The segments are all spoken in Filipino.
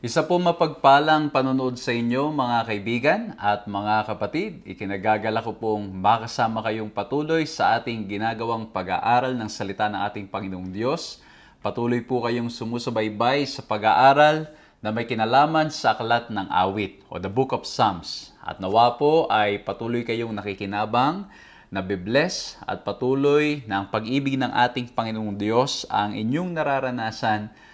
Isa po mapagpalang panonood sa inyo mga kaibigan at mga kapatid. Ikinagagala ko pong makasama kayong patuloy sa ating ginagawang pag-aaral ng salita ng ating Panginoong Diyos. Patuloy po kayong sumusubaybay sa pag-aaral na may kinalaman sa aklat ng awit o the Book of Psalms. At nawa po ay patuloy kayong nakikinabang, nabibless at patuloy na ang pag-ibig ng ating Panginoong Diyos ang inyong nararanasan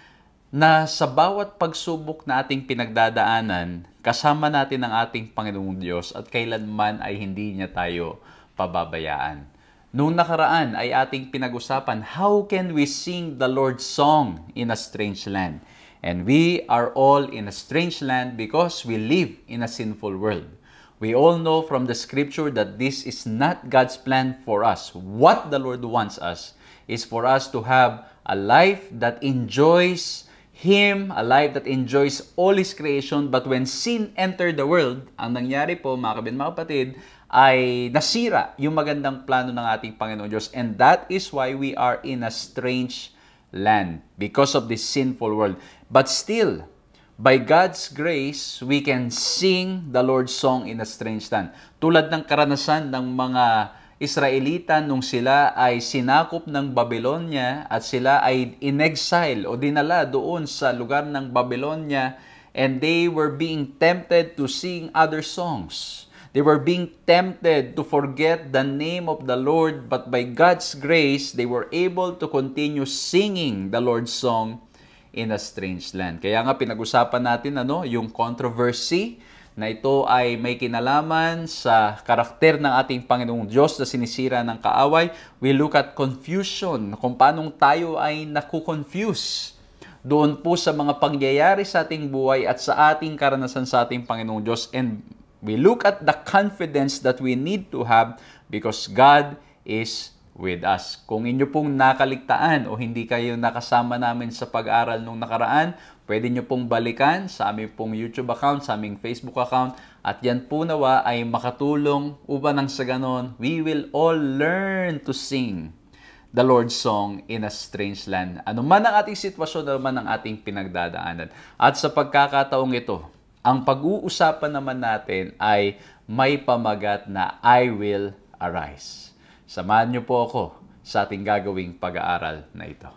na sa bawat pagsubok na ating pinagdadaanan, kasama natin ang ating Panginoong Diyos at kailanman ay hindi niya tayo pababayaan. Noong nakaraan ay ating pinag-usapan, how can we sing the Lord's song in a strange land? And we are all in a strange land because we live in a sinful world. We all know from the scripture that this is not God's plan for us. What the Lord wants us is for us to have a life that enjoys Him, a life that enjoys all His creation, but when sin entered the world, ang nangyari po, mga kapatid, ay nasira yung magandang plano ng ating Panginoon Diyos. And that is why we are in a strange land, because of this sinful world. But still, by God's grace, we can sing the Lord's song in a strange land. Tulad ng karanasan ng mga Israelita nung sila ay sinakop ng Babylonia at sila ay in-exile o dinala doon sa lugar ng Babylonia, and they were being tempted to sing other songs. They were being tempted to forget the name of the Lord, but by God's grace, they were able to continue singing the Lord's song in a strange land. Kaya nga pinag-usapan natin yung controversy na ito ay may kinalaman sa karakter ng ating Panginoong Diyos na sinisira ng kaaway. We look at confusion, kung paano tayo ay nakukonfuse doon po sa mga pangyayari sa ating buhay at sa ating karanasan sa ating Panginoong Diyos. And we look at the confidence that we need to have because God is with us. Kung inyo pong nakaligtaan o hindi kayo nakasama namin sa pag-aaral nung nakaraan, pwede nyo pong balikan sa aming pong YouTube account, sa aming Facebook account, at yan po nawa ay makatulong upang nang sa ganon, we will all learn to sing the Lord's song in a strange land. Ano man ang ating sitwasyon, ano man ang ating pinagdadaanan. At sa pagkakataong ito, ang pag-uusapan naman natin ay may pamagat na I will arise. Samahan niyo po ako sa ating gagawing pag-aaral na ito.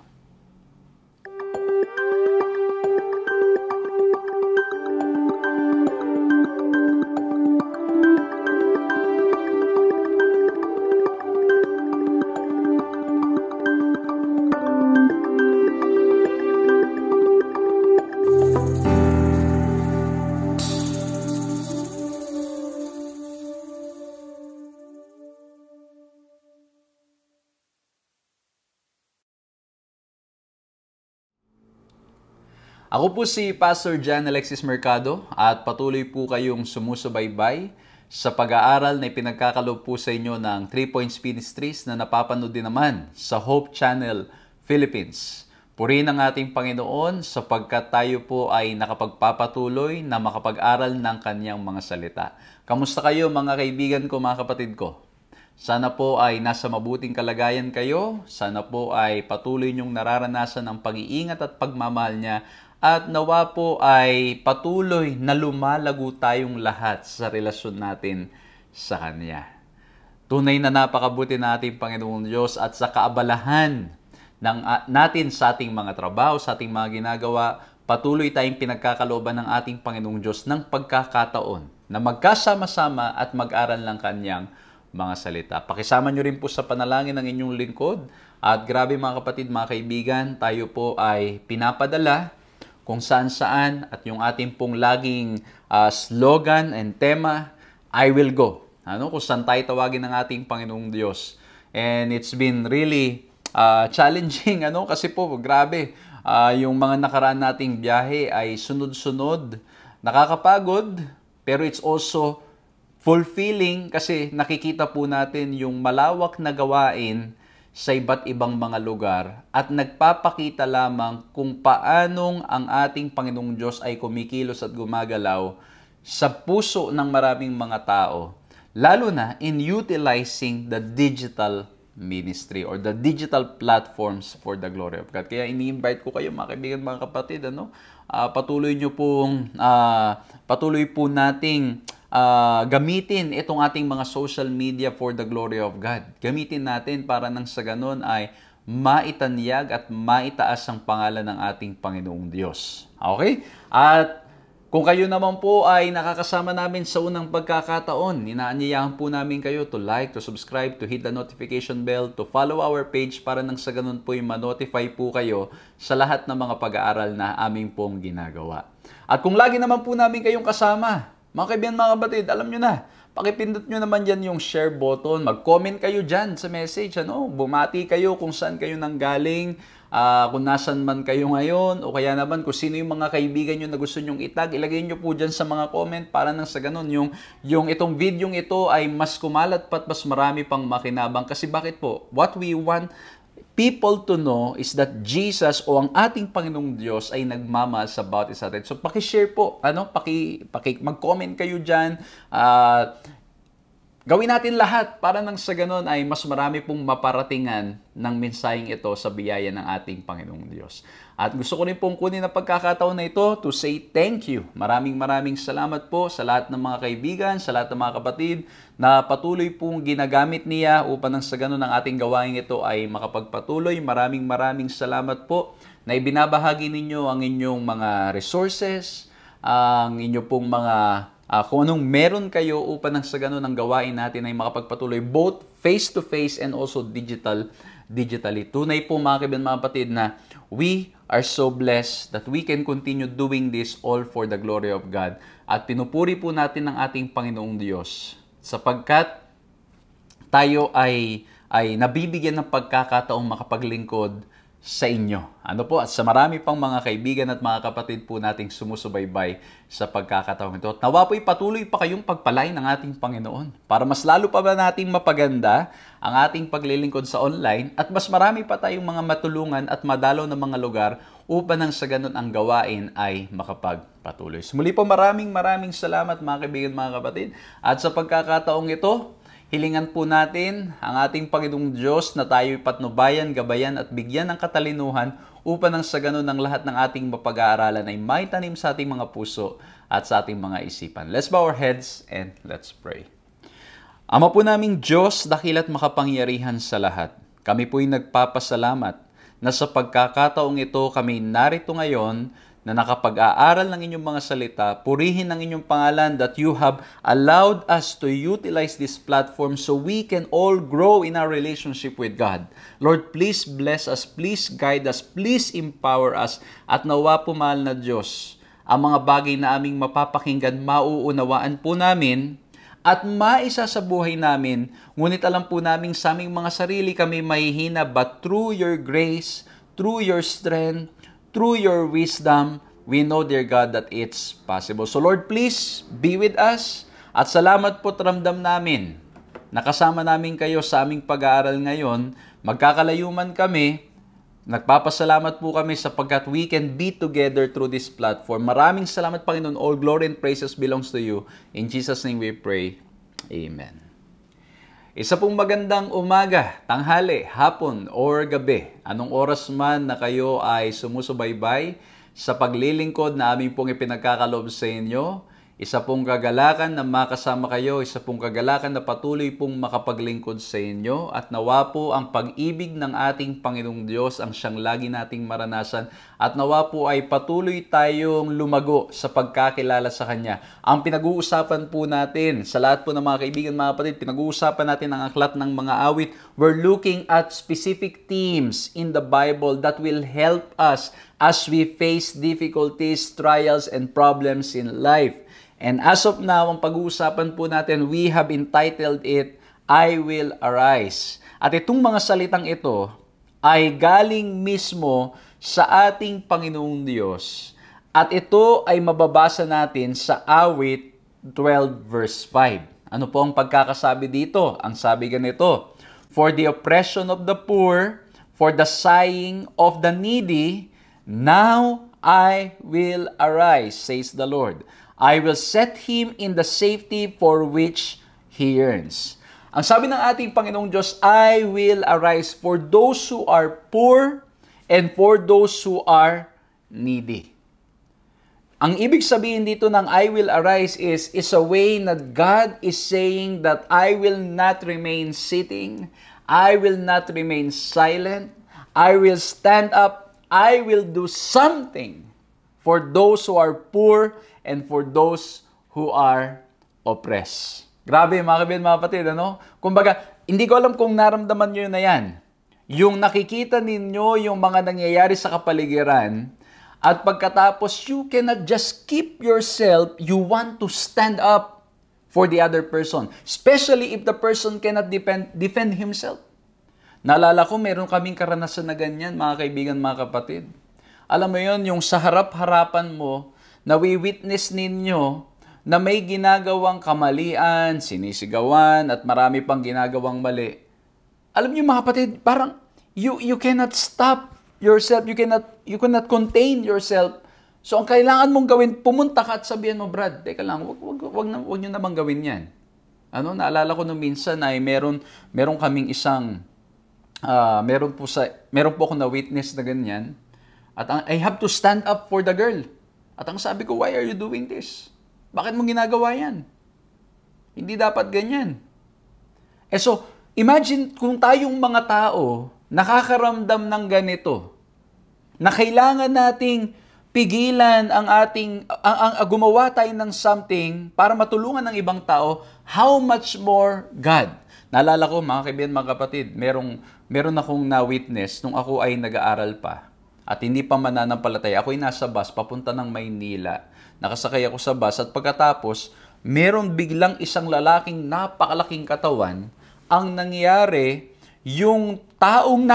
Ako po si Pastor John Alexis Mercado at patuloy po kayong sumusubaybay sa pag-aaral na ipinagkakaloob po sa inyo ng 3 Points Ministries na napapanood din naman sa Hope Channel Philippines. Purihin ang ating Panginoon sapagkat tayo po ay nakapagpapatuloy na makapag-aral ng Kanyang mga salita. Kamusta kayo mga kaibigan ko, mga kapatid ko? Sana po ay nasa mabuting kalagayan kayo. Sana po ay patuloy niyong nararanasan ang pag-iingat at pagmamahal niya. At nawa po ay patuloy na lumalago tayong lahat sa relasyon natin sa Kanya. Tunay na napakabuti na ating Panginoong Diyos at sa kaabalahan natin sa ating mga trabaho, sa ating mga ginagawa, patuloy tayong pinagkakalooban ng ating Panginoong Diyos ng pagkakataon na magkasama-sama at mag-aral ng Kanyang mga salita. Pakisama nyo rin po sa panalangin ng inyong lingkod. At grabe mga kapatid, mga kaibigan, tayo po ay pinapadala kung saan-saan at yung ating pong laging slogan and tema, I will go. Kung saan tayo tawagin ng ating Panginoong Diyos. And it's been really challenging, kasi po, grabe, yung mga nakaraan nating biyahe ay sunod-sunod, nakakapagod, pero it's also fulfilling kasi nakikita po natin yung malawak na gawain sa iba't ibang mga lugar at nagpapakita lamang kung paanong ang ating Panginoong Diyos ay kumikilos at gumagalaw sa puso ng maraming mga tao, lalo na in utilizing the digital ministry or the digital platforms for the glory of God. Kaya ini-invite ko kayo mga kaibigan, mga kapatid, patuloy po nating gamitin itong ating mga social media for the glory of God. Gamitin natin para nang sa ganun ay maitanyag at maitaas ang pangalan ng ating Panginoong Diyos. Okay? At kung kayo naman po ay nakakasama namin sa unang pagkakataon, inaanyayahan po namin kayo to like, to subscribe, to hit the notification bell, to follow our page para nang sa ganun po ay ma-notify po kayo sa lahat ng mga pag-aaral na aming pong ginagawa. At kung lagi naman po namin kayong kasama, mga kaibigan, mga kapatid, alam nyo na, pakipindot nyo naman dyan yung share button, mag-comment kayo dyan sa message, bumati kayo kung saan kayo nanggaling, kung nasan man kayo ngayon, o kaya naman kung sino yung mga kaibigan nyo na gusto nyong itag, ilagay nyo po dyan sa mga comment para nang sa ganun, yung itong video ito ay mas kumalat pa at mas marami pang makinabang. Kasi bakit po? What we want people to know is that Jesus o ang ating Panginoong Diyos ay nagmamahal sa bawat isa natin. So, paki-share po, mag-comment kayo dyan, gawin natin lahat para nang sa ganun ay mas marami pong maparatingan ng mensaheng ito sa biyaya ng ating Panginoong Diyos. At gusto ko rin pong kunin ang pagkakataon na ito to say thank you. Maraming salamat po sa lahat ng mga kaibigan, sa lahat ng mga kapatid na patuloy pong ginagamit niya upang nang sa ganun ang ating gawain ito ay makapagpatuloy. Maraming salamat po na ibinabahagi ninyo ang inyong mga resources, ang inyong pong mga kung anong meron kayo upang nang sa ganun ang gawain natin ay makapagpatuloy both face-to-face and also digitally. Tunay po mga kaibigan, mga kapatid, na we are so blessed that we can continue doing this all for the glory of God. At pinupuri po natin ang ating Panginoong Diyos sapagkat tayo ay nabibigyan ng pagkakataong makapaglingkod sa inyo. At sa marami pang mga kaibigan at mga kapatid po nating sumusubaybay sa pagkakataong ito. At nawa po'y patuloy pa kayong pagpalain ng ating Panginoon para mas lalo pa ba nating mapaganda ang ating paglilingkod sa online at mas marami pa tayong mga matulungan at madalaw na mga lugar upang nang sa ganun ang gawain ay makapagpatuloy. Muli po maraming salamat mga kaibigan, mga kapatid. At sa pagkakataong ito, hilingan po natin ang ating Panginoong Diyos na tayo'y patnubayan, gabayan at bigyan ng katalinuhan upang nang sa ganun ang lahat ng ating mapag-aaralan ay maitanim sa ating mga puso at sa ating mga isipan. Let's bow our heads and let's pray. Ama po naming Diyos, dakila't makapangyarihan sa lahat. Kami po'y nagpapasalamat na sa pagkakataong ito kami narito ngayon na nakapag-aaral ng inyong mga salita, purihin ang inyong pangalan that you have allowed us to utilize this platform so we can all grow in our relationship with God. Lord, please bless us, please guide us, please empower us, at nawa po, mahal na Diyos, ang mga bagay na aming mapapakinggan, mauunawaan po namin, at maisa sa buhay namin, ngunit alam po namin sa aming mga sarili kami mahihina, but through your grace, through your strength, through your wisdom, we know, dear God, that it's possible. So Lord, please be with us. At salamat po, ramdam namin. Nakasama namin kayo sa aming pag-aaral ngayon. Magkakalayo man kami, nagpapasalamat po kami sapagkat we can be together through this platform. Maraming salamat, Panginoon. All glory and praises belongs to you. In Jesus' name we pray. Amen. Isa pong magandang umaga, tanghali, hapon, or gabi. Anong oras man na kayo ay sumusubaybay sa paglilingkod na aming pong ipinagkakaloob sa inyo, isa pong kagalakan na makasama kayo, isa pong kagalakan na patuloy pong makapaglingkod sa inyo, at nawa po ang pag-ibig ng ating Panginoong Diyos ang siyang lagi nating maranasan, at nawa po ay patuloy tayong lumago sa pagkakilala sa Kanya. Ang pinag-uusapan po natin, sa lahat po ng mga kaibigan, mga kapatid, pinag-uusapan natin ang aklat ng mga awit. We're looking at specific themes in the Bible that will help us as we face difficulties, trials, and problems in life. And as of now, ang pag-uusapan po natin, we have entitled it, I Will Arise. At itong mga salitang ito ay galing mismo sa ating Panginoong Diyos. At ito ay mababasa natin sa awit 12 verse 5. Ano po ang pagkakasabi dito? Ang sabi ganito, for the oppression of the poor, for the sighing of the needy, now I will arise, says the Lord. I will set him in the safety for which he yearns. Ang sabi ng ating Panginoong Diyos, I will arise for those who are poor and for those who are needy. Ang ibig sabihin dito ng I will arise is a way that God is saying that I will not remain sitting, I will not remain silent, I will stand up, I will do something for those who are poor and for those who are oppressed. Grabe mga kaibigan, mga kapatid, ano? Kumbaga, hindi ko alam kung naramdaman nyo na yan. Yung nakikita ninyo yung mga nangyayari sa kapaligiran, at pagkatapos, you cannot just keep yourself, you want to stand up for the other person. Especially if the person cannot defend himself. Naalala ko, meron kaming karanasan na ganyan, mga kaibigan, mga kapatid. Alam mo yon, yung sa harap-harapan mo, nawi-witness ninyo na may ginagawang kamalian, sinisigawan, at marami pang ginagawang mali. Alam niyo mga kapatid, parang you cannot stop yourself, you cannot contain yourself. So ang kailangan mong gawin, pumunta ka at sabihan mo, Brad, teka lang, wag niyo namang gawin 'yan. Ano, naalala ko nung minsan ay meron kaming isang meron po ako na witness na ganyan. At I have to stand up for the girl. At ang sabi ko, why are you doing this? Bakit mo ginagawa 'yan? Hindi dapat ganyan. So, imagine kung tayong mga tao nakakaramdam ng ganito, na kailangan nating pigilan ang gumawa tayo ng something para matulungan ng ibang tao, how much more God? Naalala ko, mga kaibigan, mga kapatid, meron akong na-witness nung ako ay nag-aaral pa at hindi pa mananampalataya. Ako'y nasa bus papunta ng Maynila. Nakasakay ako sa bus at pagkatapos, meron biglang isang lalaking napakalaking katawan. Ang nangyari, yung taong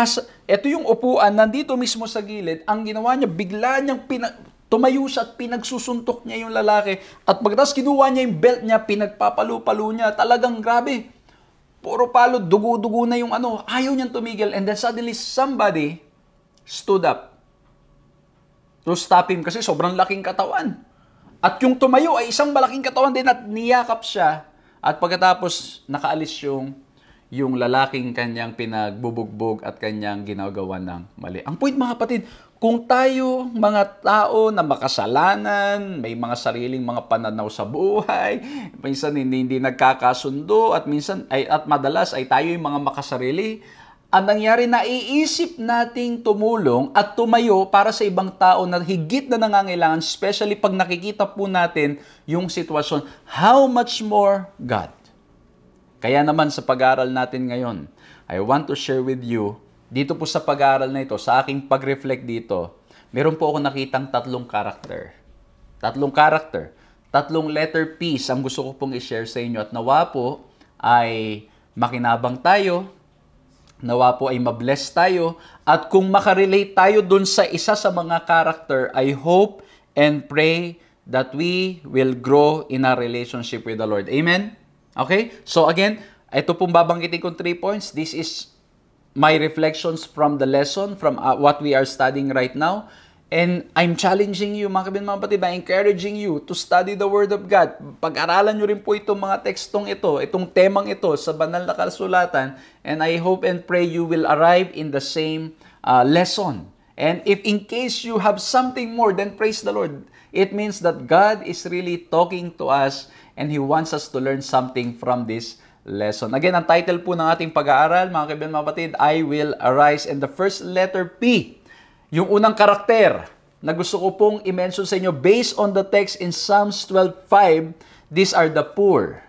ito yung upuan, nandito mismo sa gilid, ang ginawa niya, bigla niyang tumayo siya at pinagsusuntok niya yung lalaki. At pagkatapos kinuha niya yung belt niya, pinagpapalo-palo niya. Talagang grabe. Puro palo, dugo-dugo na yung ayaw niyang tumigil. And then suddenly somebody stood up to stop him kasi sobrang laking katawan. At yung tumayo ay isang malaking katawan din at niyakap siya. At pagkatapos nakaalis yung lalaking kanyang pinagbubugbog at kanyang ginagawa ng mali. Ang point mga kapatid, kung tayo mga tao na makasalanan, may mga sariling mga pananaw sa buhay, minsan hindi nagkakasundo at madalas ay tayo yung mga makasarili, ang nangyari, naiisip nating tumulong at tumayo para sa ibang tao na higit na nangangailangan, especially pag nakikita po natin yung sitwasyon. How much more God? Kaya naman sa pag-aaral natin ngayon, I want to share with you, dito po sa pag-aaral na ito, sa aking pag-reflect dito, meron po ako nakitang tatlong karakter. Tatlong letter P's ang gusto ko pong i-share sa inyo. At nawa po ay makinabang tayo, nawa po ay mabless tayo, at kung makarelate tayo dun sa isa sa mga karakter, I hope and pray that we will grow in our relationship with the Lord. Amen? Okay? So again, ito pong babanggitin kong 3 points. This is my reflections from the lesson, from what we are studying right now. And I'm challenging you, mga kabin, mga batid, encouraging you to study the Word of God. Pag-aralan nyo rin po itong mga tekstong ito, itong temang ito sa banal na kasulatan. And I hope and pray you will arrive in the same lesson. And if in case you have something more, then praise the Lord. It means that God is really talking to us and He wants us to learn something from this lesson. Again, ang title po ng ating pag-aaral, mga kaibigan, mga kapatid, I will arise. And the first letter P, yung unang karakter na gusto ko pong i-mention sa inyo based on the text in Psalms 12:5, these are the poor.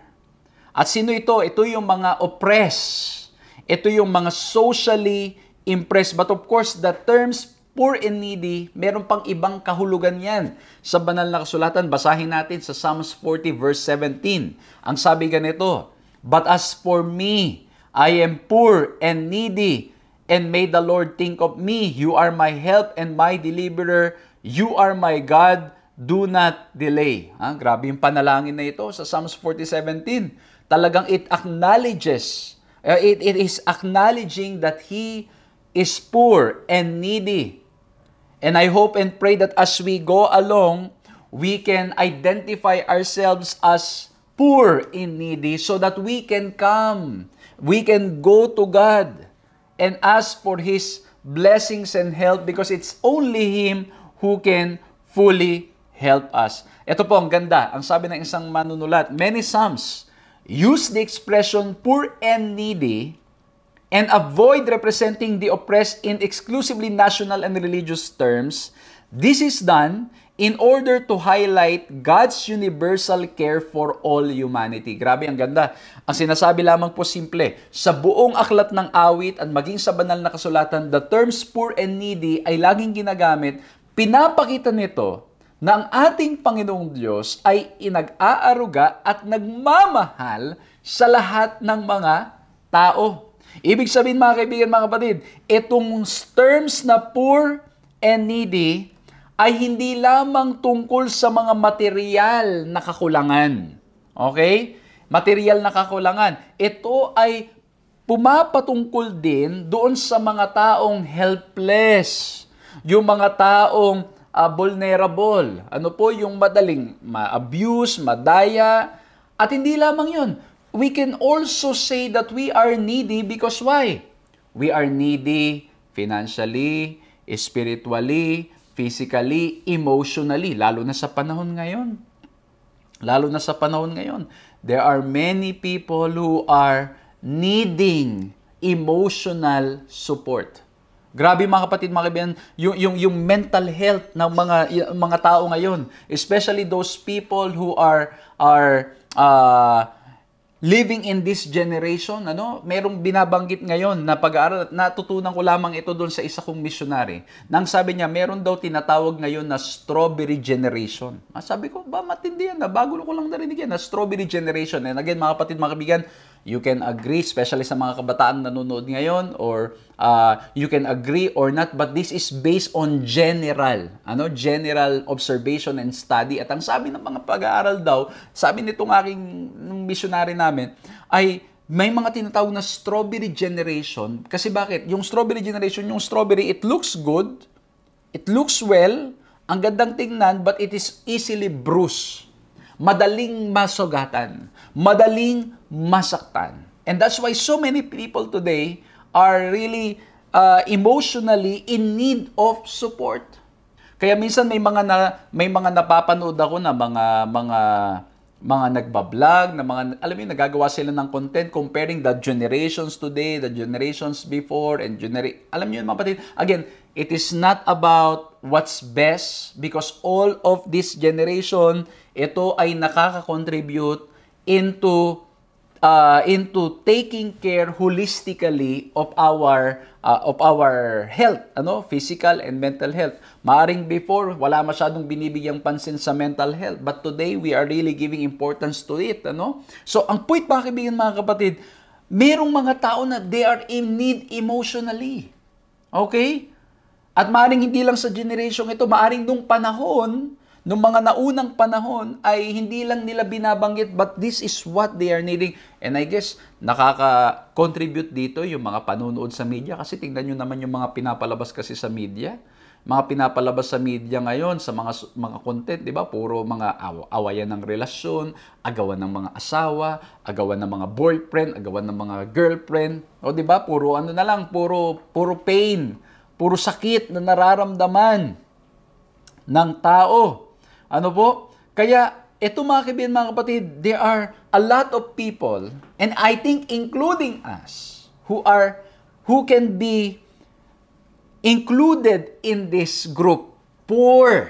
At sino ito? Ito yung mga oppressed. Ito yung mga socially impressed. But of course, the terms poor and needy, meron pang ibang kahulugan yan. Sa banal na kasulatan, basahin natin sa Psalms 40 verse 17. Ang sabi ganito, but as for me, I am poor and needy, and may the Lord think of me. You are my help and my deliverer. You are my God. Do not delay. Grabe yung panalangin na ito sa Psalms 40:17. Talagang it acknowledges, it is acknowledging that He is poor and needy. And I hope and pray that as we go along, we can identify ourselves as poor and needy so that we can go to God and ask for His blessings and help because it's only Him who can fully help us. Ito po, ang ganda. Ang sabi ng isang manunulat, many Psalms use the expression poor and needy and avoid representing the oppressed in exclusively national and religious terms. This is done in order to highlight God's universal care for all humanity. Grabe, ang ganda. Ang sinasabi lamang po simple, sa buong aklat ng awit at maging sa banal na kasulatan, the terms poor and needy ay laging ginagamit. Pinapakita nito na ang ating Panginoong Diyos ay inag-aaruga at nagmamahal sa lahat ng mga tao. Ibig sabihin, mga kaibigan, mga kapatid, itong terms na poor and needy ay hindi lamang tungkol sa mga material na kakulangan. Okay? Material na kakulangan. Ito ay pumapatungkol din doon sa mga taong helpless. Yung mga taong vulnerable. Ano po? Yung madaling ma-abuse, madaya. At hindi lamang yun. We can also say that we are needy because why? We are needy financially, spiritually, physically, emotionally, lalo na sa panahon ngayon. Lalo na sa panahon ngayon. There are many people who are needing emotional support. Grabe mga kapatid, mga kaibigan, yung mental health ng mga tao ngayon, especially those people who are living in this generation, merong binabanggit ngayon na pag-aaral, natutunan ko lamang ito doon sa isa kong missionary. Nang sabi niya, meron daw tinatawag ngayon na strawberry generation. Sabi ko, ba matindi yan, bago ko lang narinig yan, na strawberry generation. And again, mga kapatid, mga kaibigan, you can agree, especially sa mga kabataan nanonood ngayon, or you can agree or not, but this is based on general observation and study. At ang sabi ng mga pag-aaral daw, sabi nitong aking missionary namin, ay may mga tinatawag na strawberry generation. Kasi bakit? Yung strawberry generation, yung strawberry, it looks good, it looks well, ang gandang tingnan, but it is easily bruised. Madaling masugatan, madaling masaktan. And that's why so many people today are really emotionally in need of support. Kaya minsan may mga napapanood ako na mga nagbablog, na alam mo, nagagawa sila ng content comparing the generations today, the generations before, and alam niyo mga kapatid, again, it is not about what's best, because all of this generation, ito ay nakaka-contribute into taking care holistically of our health, physical and mental health. Maaring before wala masyadong binibigyang pansin sa mental health, but today we are really giving importance to it, So ang point, mga kaibigan, mga kapatid, merong mga tao na they are in need emotionally. Okay? At maaring hindi lang sa generation ito, maaring nung panahon, nung mga naunang panahon, ay hindi lang nila binabanggit, but this is what they are needing. And I guess, nakaka-contribute dito yung mga panunood sa media, kasi tingnan nyo naman yung mga pinapalabas kasi sa media. Mga pinapalabas sa media ngayon, sa mga content, di ba? Puro mga awayan ng relasyon, agawan ng mga asawa, agawan ng mga boyfriend, agawan ng mga girlfriend. O di ba? Puro puro pain, puro sakit na nararamdaman ng tao. Ano po? Kaya, ito mga kaibigan, mga kapatid, there are a lot of people, and I think including us, who can be included in this group, poor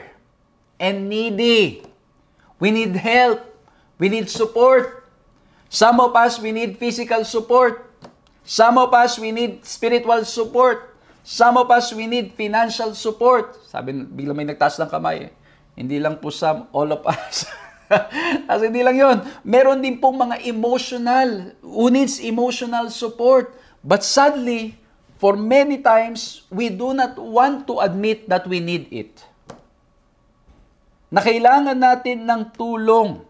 and needy. We need help. We need support. Some of us, we need physical support. Some of us, we need spiritual support. Some of us, we need financial support. Sabi, bigla may nagtaas ng kamay. Hindi lang po some, all of us. Kasi hindi lang yun. Meron din pong mga who needs emotional support. But sadly, for many times, we do not want to admit that we need it. Na kailangan natin ng tulong.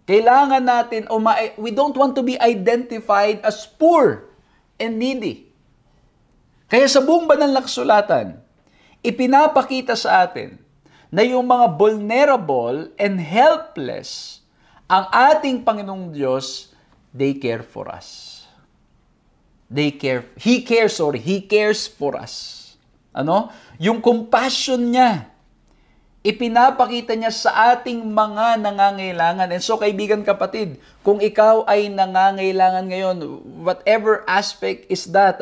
Kailangan natin, we don't want to be identified as poor and needy. Kaya sa buong banal na kasulatan, ipinapakita sa atin na yung mga vulnerable and helpless, ang ating Panginoong Diyos, they care for us. He cares for us. Yung compassion niya, Ipinapakita niya sa ating mga nangangailangan. And so, kaibigan, kapatid, kung ikaw ay nangangailangan ngayon, whatever aspect is that,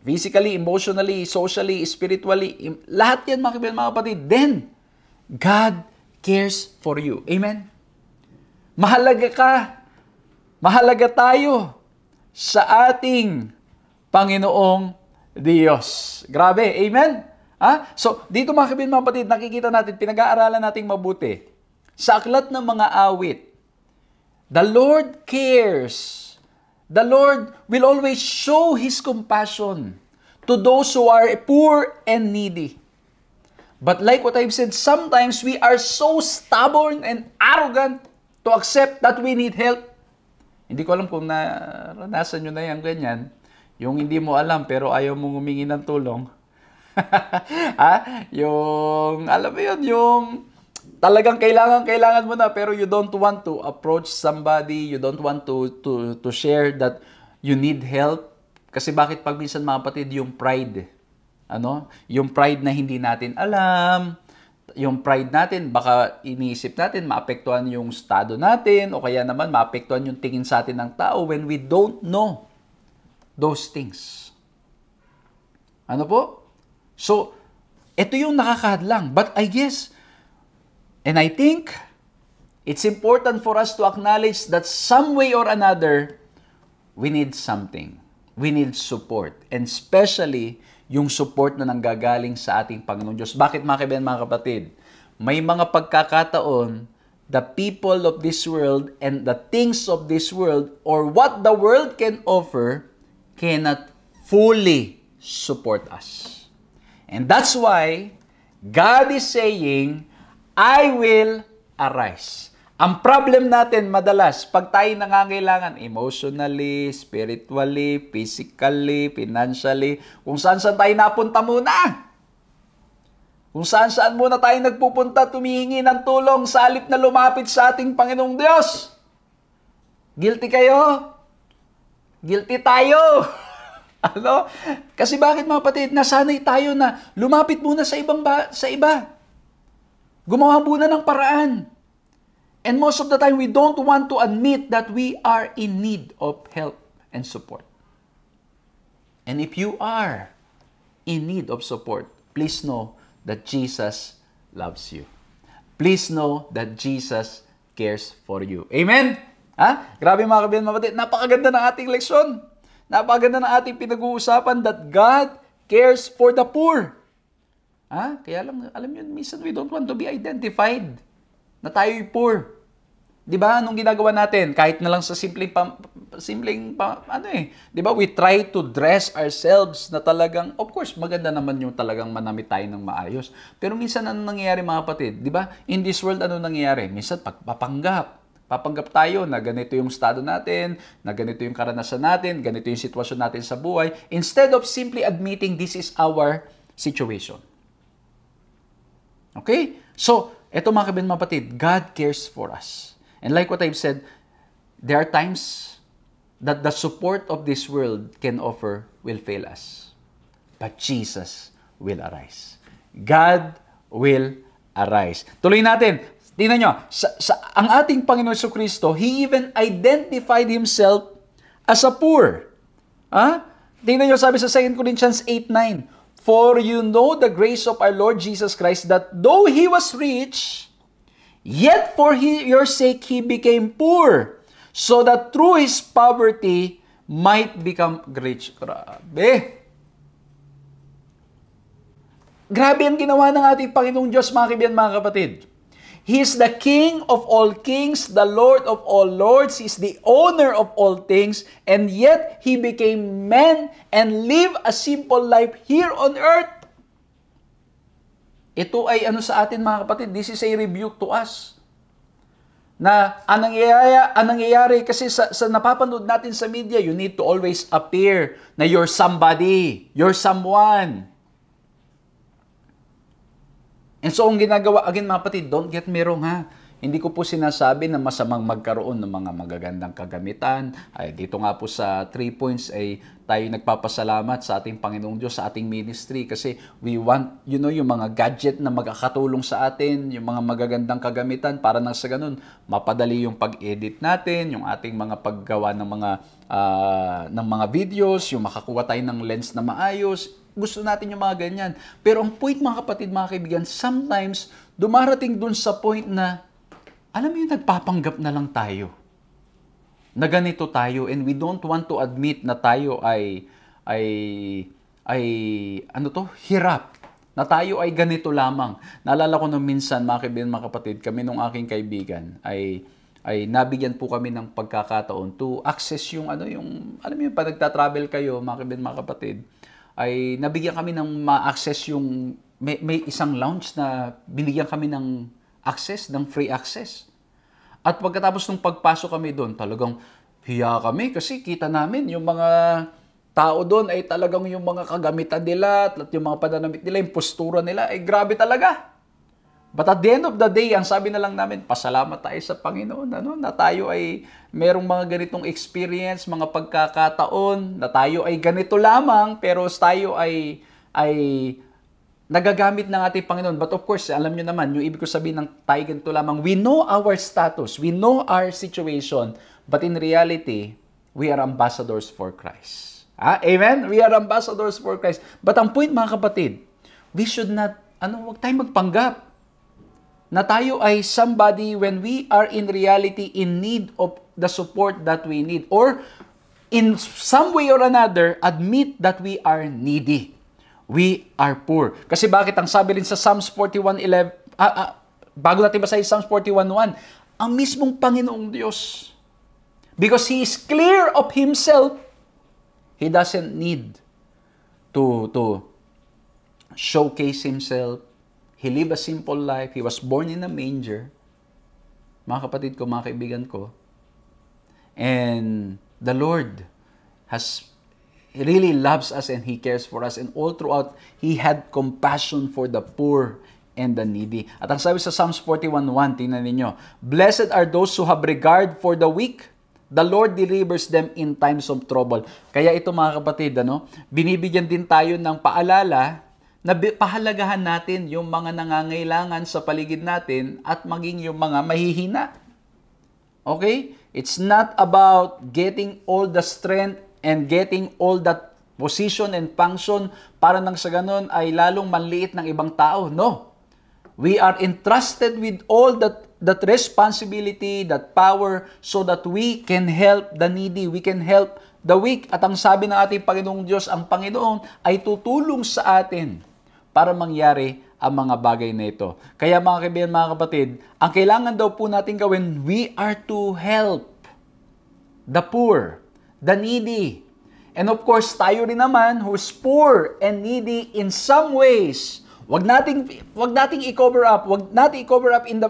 physically, emotionally, socially, spiritually, lahat yan, mga kaibigan, mga kapatid, then, God cares for you. Amen? Mahalaga ka. Mahalaga tayo sa ating Panginoong Diyos. Grabe. Amen? So, dito mga kaibigan, mga kapatid, nakikita natin, pinag-aaralan natin mabuti. Sa aklat ng mga awit, the Lord cares. The Lord will always show His compassion to those who are poor and needy. But like what I've said, sometimes we are so stubborn and arrogant to accept that we need help. Hindi ko alam kung naranasan nyo na yan ganyan. Yung hindi mo alam pero ayaw mong humingi ng tulong. Yung, alam mo yun, yung talagang kailangan mo na pero you don't want to approach somebody, you don't want to share that you need help. Kasi bakit pag minsan, mga kapatid, yung pride, yung pride na hindi natin alam, yung pride natin, baka iniisip natin, maapektuhan yung estado natin, o kaya naman maapektuhan yung tingin sa atin ng tao when we don't know those things. Ano po? So, ito yung nakakahadlang. But I guess, and I think, it's important for us to acknowledge that some way or another, we need something. We need support. And especially, yung support na nanggagaling sa ating Panginoon Diyos. Bakit, mga kaibigan, mga kapatid? May mga pagkakataon, the people of this world and the things of this world, or what the world can offer, cannot fully support us. And that's why God is saying, I will arise. Ang problem natin madalas, pag tayo nangangailangan emotionally, spiritually, physically, financially, kung saan-saan tayo napunta muna. Kung saan-saan muna tayo nagpupunta, tumihingi ng tulong sa halip na lumapit sa ating Panginoong Diyos. Guilty kayo? Guilty tayo. Kasi bakit, mga kapatid, nasanay tayo na lumapit muna sa iba. Gumawa muna ng paraan. And most of the time, we don't want to admit that we are in need of help and support. And if you are in need of support, please know that Jesus loves you. Please know that Jesus cares for you. Amen? Grabe, mga kaibigan, mga kapatid. Napakaganda ng ating leksyon. Napakaganda ng ating pinag-uusapan that God cares for the poor. Kaya lang, alam nyo, minsan we don't want to be identified na tayo'y poor. Diba? Anong ginagawa natin? Kahit na lang sa simpleng diba? We try to dress ourselves na talagang, of course, maganda naman yung talagang manamit tayo ng maayos. Pero minsan, ano nangyayari, mga kapatid? Diba? In this world, ano nangyayari? Minsan, Papanggap tayo na ganito yung estado natin, na ganito yung karanasan natin, ganito yung sitwasyon natin sa buhay, instead of simply admitting this is our situation. Okay? So, eto, mga kaibigan, mga kapatid, God cares for us. And like what I've said, there are times that the support of this world can offer will fail us. But Jesus will arise. God will arise. Tuloy natin. Tingnan nyo, ang ating Panginoon Jesucristo, He even identified Himself as a poor. Tingnan nyo, sabi sa 2 Corinthians 8:9, For you know the grace of our Lord Jesus Christ, that though He was rich, yet for your sake He became poor, so that through His poverty might become rich. Grabe! Grabe ang ginawa ng ating Panginoong Diyos, mga kaibigan, mga kapatid. He is the King of all kings, the Lord of all lords. He is the owner of all things, and yet He became man and lived a simple life here on earth. Ito ay ano sa atin, mga kapatid, this is a rebuke to us. Na ang nangyayari kasi sa napapanood natin sa media, you need to always appear na you're somebody, you're someone. And so, ang ginagawa, again, mga kapatid, don't get me wrong, Hindi ko po sinasabi na masamang magkaroon ng mga magagandang kagamitan. Ay, dito nga po sa 3 points ay tayo nagpapasalamat sa ating Panginoong Diyos, sa ating ministry kasi we want, yung mga gadget na magkakatulong sa atin, yung mga magagandang kagamitan para nang sa ganun, mapadali yung pag-edit natin, yung ating mga paggawa ng mga videos, yung makakuha tayo ng lens na maayos. Gusto natin yung mga ganyan. Pero ang point, mga kapatid, mga kaibigan, sometimes dumarating dun sa point na, alam mo yung nagpapanggap na lang tayo. Na ganito tayo and we don't want to admit na tayo ay hirap. Na tayo ay ganito lamang. Naalala ko nung minsan, mga kaibigan, mga kapatid, kami nung aking kaibigan ay nabigyan po kami ng pagkakataon to access yung alam mo yung pag nagta-travel kayo, mga kaibigan, mga kapatid, ay nabigyan kami ng ma-access yung may isang lounge na binigyan kami ng access, ng free access. At pagkatapos ng pagpasok kami doon, talagang hiya kami kasi kita namin yung mga tao doon ay talagang yung mga kagamitan nila at yung mga pananamit nila, yung postura nila ay grabe talaga. But at the end of the day, ang sabi na lang namin, pasalamat tayo sa Panginoon, na tayo ay merong mga ganitong experience, mga pagkakataon, na tayo ay ganito lamang, pero tayo ay nagagamit ng ating Panginoon. But of course, alam nyo naman, yung ibig ko sabihin ng tayo ganito lamang, we know our status, we know our situation, but in reality, we are ambassadors for Christ. Amen? We are ambassadors for Christ. But ang point, mga kapatid, we should not, huwag tayong magpanggap na tayo ay somebody when we are in reality in need of the support that we need or in some way or another admit that we are needy. We are poor. Kasi bakit ang sabi rin sa Psalms 41:11, bago natin basahin Psalms 41:1, ang mismong Panginoong Diyos, because He is clear of Himself, He doesn't need to showcase Himself. He lived a simple life. He was born in a manger. Mga kapatid ko, mga kaibigan ko. And the Lord really loves us and He cares for us. And all throughout, He had compassion for the poor and the needy. At ang sabi sa Psalms 41:1, tingnan ninyo, blessed are those who have regard for the weak. The Lord delivers them in times of trouble. Kaya ito, mga kapatid, binibigyan din tayo ng paalala na pahalagahan natin yung mga nangangailangan sa paligid natin at maging yung mga mahihina. Okay? It's not about getting all the strength and getting all that position and function para nang sa ganun ay lalong manliit ng ibang tao. No. We are entrusted with all that responsibility, that power, so that we can help the needy, we can help the weak. At ang sabi ng ating Panginoong Diyos, ang Panginoon ay tutulong sa atin para mangyari ang mga bagay na ito. Kaya mga kaibigan, mga kapatid, ang kailangan daw po natin gawin, we are to help the poor, the needy. And of course, tayo rin naman who's poor and needy in some ways. Wag nating i-cover up. Wag nating i-cover up in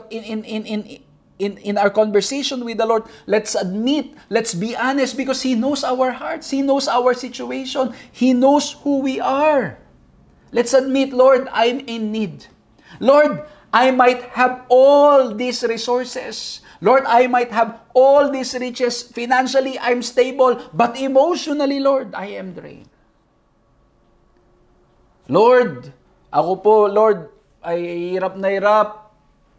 our conversation with the Lord. Let's admit, let's be honest because He knows our hearts. He knows our situation. He knows who we are. Let's admit, Lord, I'm in need. Lord, I might have all these resources. Lord, I might have all these riches. Financially, I'm stable. But emotionally, Lord, I am drained. Lord, ako po, Lord, ay hirap na hirap.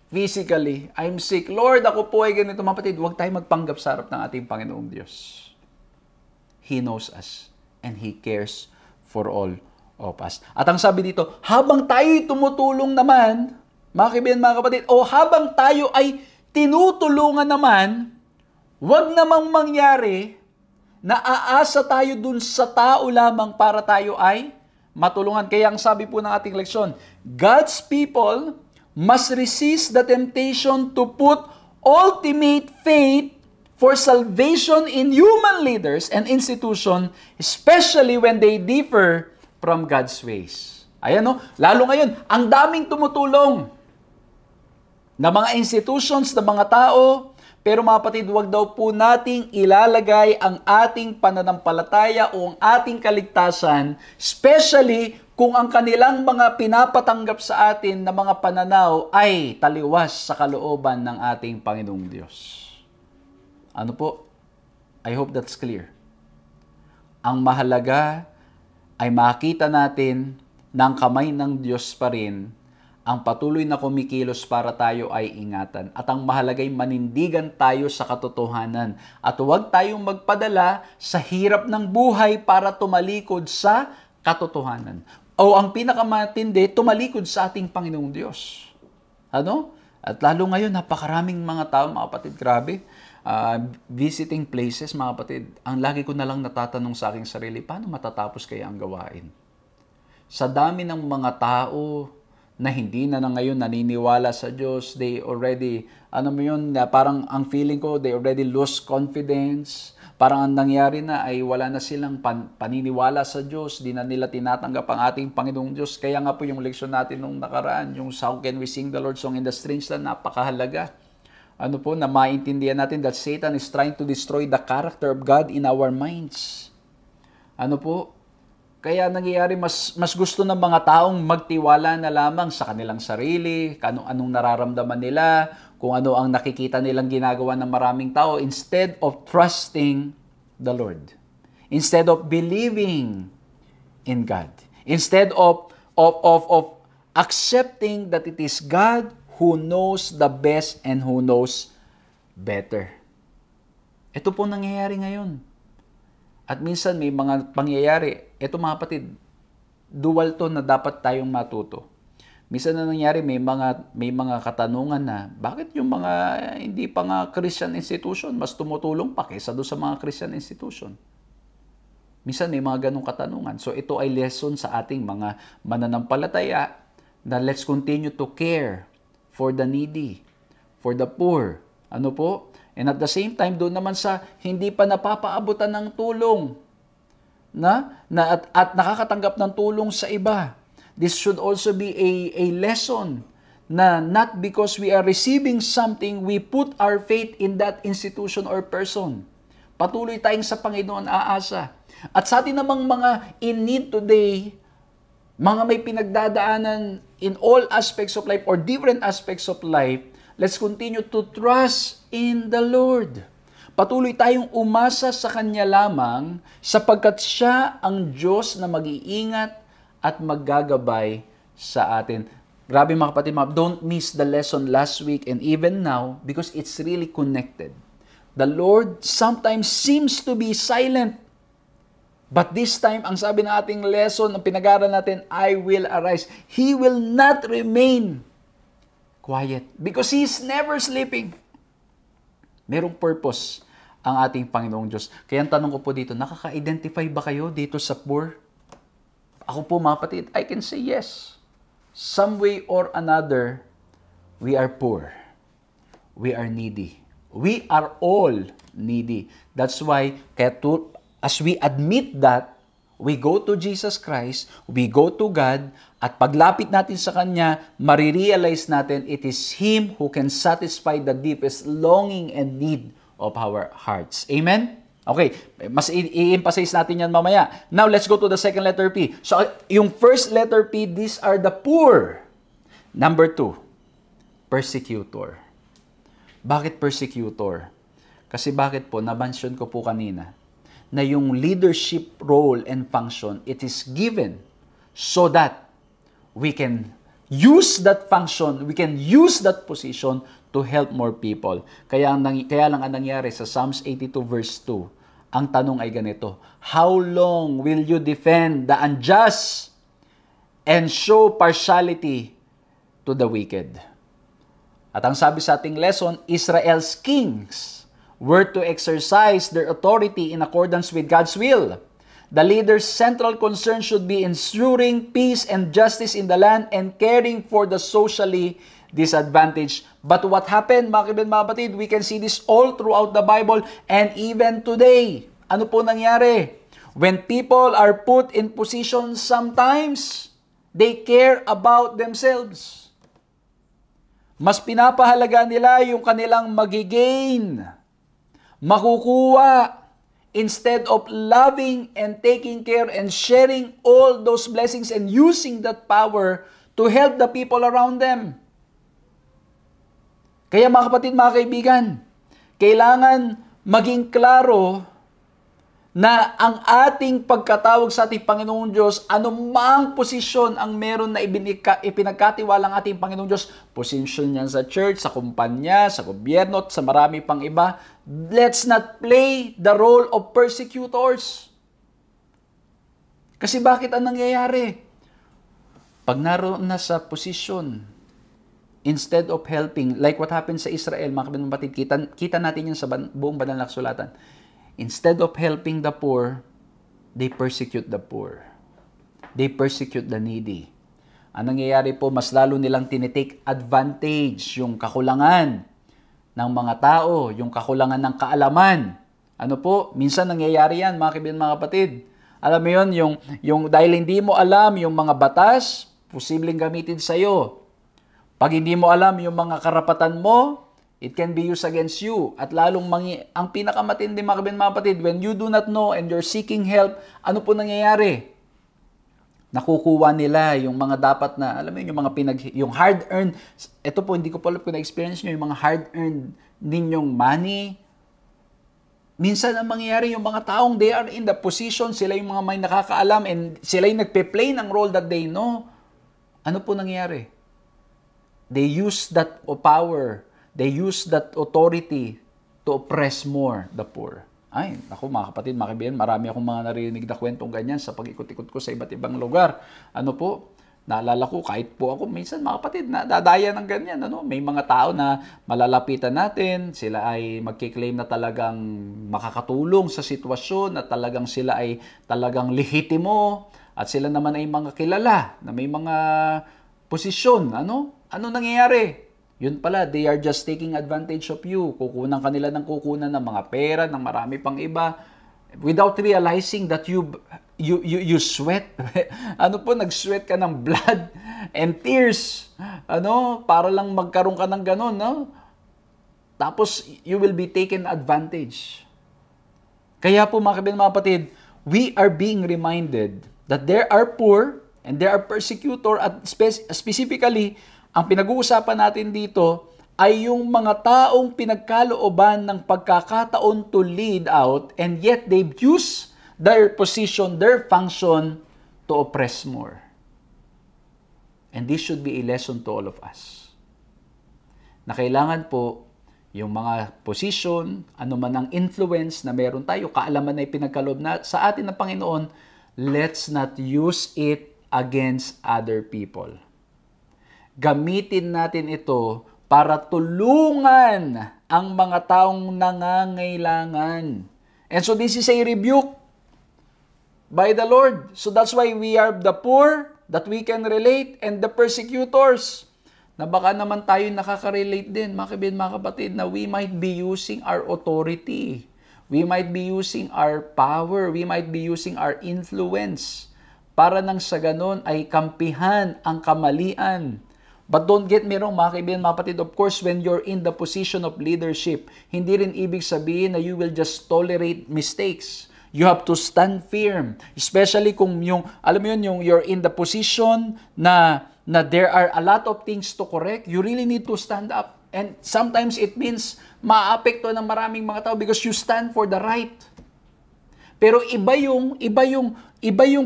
Physically, I'm sick. Lord, ako po ay ganito. Mga kapatid, huwag tayong magpanggap sa harap ng ating Panginoong Diyos. He knows us and He cares for all of us. At ang sabi dito, habang tayo'y tumutulong naman, mga kaibigan, mga kapatid, o habang tayo ay tinutulungan naman, huwag namang mangyari na aasa tayo dun sa tao lamang para tayo ay matulungan. Kaya ang sabi po ng ating leksyon, God's people must resist the temptation to put ultimate faith for salvation in human leaders and institutions, especially when they differ from God's ways. Ayan lalo ngayon, ang daming tumutulong na mga institutions, na mga tao, pero mga kapatid, huwag daw po nating ilalagay ang ating pananampalataya o ang ating kaligtasan, especially kung ang kanilang mga pinapatanggap sa atin na mga pananaw ay taliwas sa kalooban ng ating Panginoong Diyos. Ano po? I hope that's clear. Ang mahalaga ay makita natin na ang kamay ng Diyos pa rin ang patuloy na kumikilos para tayo ay ingatan. At ang mahalagay manindigan tayo sa katotohanan. At huwag tayong magpadala sa hirap ng buhay para tumalikod sa katotohanan. O ang pinakamatindi, tumalikod sa ating Panginoong Diyos. Ano? At lalo ngayon, napakaraming mga tao, mga kapatid, grabe. Visiting places, mga kapatid. Ang lagi ko na lang natatanong sa aking sarili, paano matatapos kaya ang gawain? Sa dami ng mga tao na hindi na ngayon naniniwala sa Diyos, they already, parang ang feeling ko, they already lose confidence. Parang ang nangyari na ay wala na silang paniniwala sa Diyos, di na nila tinatanggap ang ating Panginoong Diyos. Kaya nga po yung leksyon natin nung nakaraan, yung How Can We Sing the Lord's Song in the Strange Land, napakahalaga. Na maintindihan natin that Satan is trying to destroy the character of God in our minds. Kaya nangyayari, mas gusto ng mga taong magtiwala na lamang sa kanilang sarili, anong nararamdaman nila, kung ano ang nakikita nilang ginagawa ng maraming tao, instead of trusting the Lord. Instead of believing in God. Instead of accepting that it is God who knows the best and who knows better. Ito po nangyayari ngayon. At minsan may mga pangyayari, ito mga kapatid, dual to na dapat tayong matuto. Minsan na nangyari, may mga katanungan na, bakit yung mga hindi pa nga Christian institution, mas tumutulong pa kaysa doon sa mga Christian institution? Minsan may mga ganong katanungan. So ito ay lesson sa ating mga mananampalataya na let's continue to care for the needy, for the poor. And at the same time, doon naman sa hindi pa napapaabutan ng tulong at nakakatanggap ng tulong sa iba. This should also be a lesson na not because we are receiving something, we put our faith in that institution or person. Patuloy tayong sa Panginoon aasa. At sa atin namang mga in need today, mga may pinagdadaanan in all aspects of life or different aspects of life, let's continue to trust in the Lord. Patuloy tayong umasa sa Kanya lamang sapagkat Siya ang Diyos na mag-iingat at maggagabay sa atin. Grabe mga kapatid, don't miss the lesson last week and even now because it's really connected. The Lord sometimes seems to be silent. But this time, ang sabi ng ating lesson, ang pinag-aaral natin, I will arise. He will not remain quiet because He is never sleeping. Merong purpose ang ating Panginoong Diyos. Kaya ang tanong ko po dito, nakaka-identify ba kayo dito sa poor? Ako po mga kapatid, I can say yes. Some way or another, we are poor. We are needy. We are all needy. That's why, as we admit that, we go to Jesus Christ, we go to God, at paglapit natin sa Kanya, marirealize natin it is Him who can satisfy the deepest longing and need of our hearts. Amen? Okay, mas i-emphasize natin yan mamaya. Now, let's go to the second letter P. So, yung first letter P, these are the poor. Number 2, persecutor. Bakit persecutor? Kasi bakit po, na-mention ko po kanina, na yung leadership role and function, it is given so that we can use that function, we can use that position to help more people. Kaya lang ang nangyari sa Psalms 82 verse 2, ang tanong ay ganito, how long will you defend the unjust and show partiality to the wicked? At ang sabi sa ating lesson, Israel's kings were to exercise their authority in accordance with God's will. The leader's central concern should be ensuring peace and justice in the land and caring for the socially disadvantaged. But what happened, mga kapatid, we can see this all throughout the Bible and even today. Ano po nangyari? When people are put in position, sometimes they care about themselves. Mas pinapahalaga nila yung kanilang magigain, makukuha instead of loving and taking care and sharing all those blessings and using that power to help the people around them. Kaya mga kapatid, mga kaibigan, kailangan maging klaro na ang ating pagkatawag sa ating Panginoong Diyos, anumang posisyon ang meron na ipinagkatiwala ng ating Panginoong Diyos, posisyon niyan sa church, sa kumpanya, sa gobyerno, at sa marami pang iba, let's not play the role of persecutors. Kasi bakit ang nangyayari? Pag naroon na sa posisyon, instead of helping, like what happened sa Israel, mga kapatid, kita natin yun sa buong banal na kasulatan. Instead of helping the poor, they persecute the poor. They persecute the needy. Ang nangyayari po, mas lalo nilang tinitake advantage yung kakulangan ng mga tao, yung kakulangan ng kaalaman. Ano po? Minsan nangyayari yan, mga kaibigan, mga kapatid. Alam mo yun, yung dahil hindi mo alam yung mga batas, posibleng gamitin sa'yo. Pag hindi mo alam yung mga karapatan mo, it can be used against you. At lalong ang pinakamatindi, mga kaibigan, mga kapatid, when you do not know and you're seeking help, ano po nangyayari? Nakukuha nila yung mga dapat na, alam mo yun, yung hard-earned, ito po, hindi ko po alam kung na-experience nyo, yung mga hard-earned ninyong money. Minsan ang mangyayari, yung mga taong they are in the position, sila yung mga may nakakaalam and sila yung nagpe-play ng role that they know. Ano po nangyayari? They use that power, they use that authority to oppress more the poor. Ay, ako mga kapatid, mga kaibigan, marami akong mga narinig na kwentong ganyan sa pag-ikot-ikot ko sa iba't ibang lugar. Ano po, naalala ko, kahit po ako, minsan mga kapatid, nadadaya ng ganyan. Ano? May mga tao na malalapitan natin, sila ay magkiklaim na talagang makakatulong sa sitwasyon, at talagang sila ay talagang lehitimo, at sila naman ay mga kilala, na may mga posisyon. Ano nangyayari? Yun pala, they are just taking advantage of you. Kukunan kanila ng kukunan ng mga pera, ng marami pang iba, without realizing that you sweat. Ano po, nag-sweat ka ng blood and tears. Para lang magkaroon ka ng ganun, no? Tapos, you will be taken advantage. Kaya po, mga kaibigan, mga kapatid, we are being reminded that there are poor and there are persecutor, at specifically, ang pinag-uusapan natin dito ay yung mga taong pinagkalooban ng pagkakataon to lead out, and yet they've used their position, their function to oppress more. And this should be a lesson to all of us. Na kailangan po yung mga position, anuman ang influence na meron tayo, kaalaman na ipinagkaloob na sa atin ng Panginoon, let's not use it against other people. Gamitin natin ito para tulungan ang mga taong nangangailangan. And so this is a rebuke by the Lord. So that's why we are the poor, that we can relate, and the persecutors, na baka naman tayo nakaka-relate din, mga kaibigan, mga kapatid, na we might be using our authority. We might be using our power. We might be using our influence para nang sa ganon ay kampihan ang kamalian. But don't get me wrong, mga kaibigan, mga kapatid, of course, when you're in the position of leadership, hindi rin ibig sabihin na you will just tolerate mistakes. You have to stand firm. Especially kung alam mo yun, you're in the position na there are a lot of things to correct, you really need to stand up. And sometimes it means maaapekto ng maraming mga tao because you stand for the right. Pero iba yung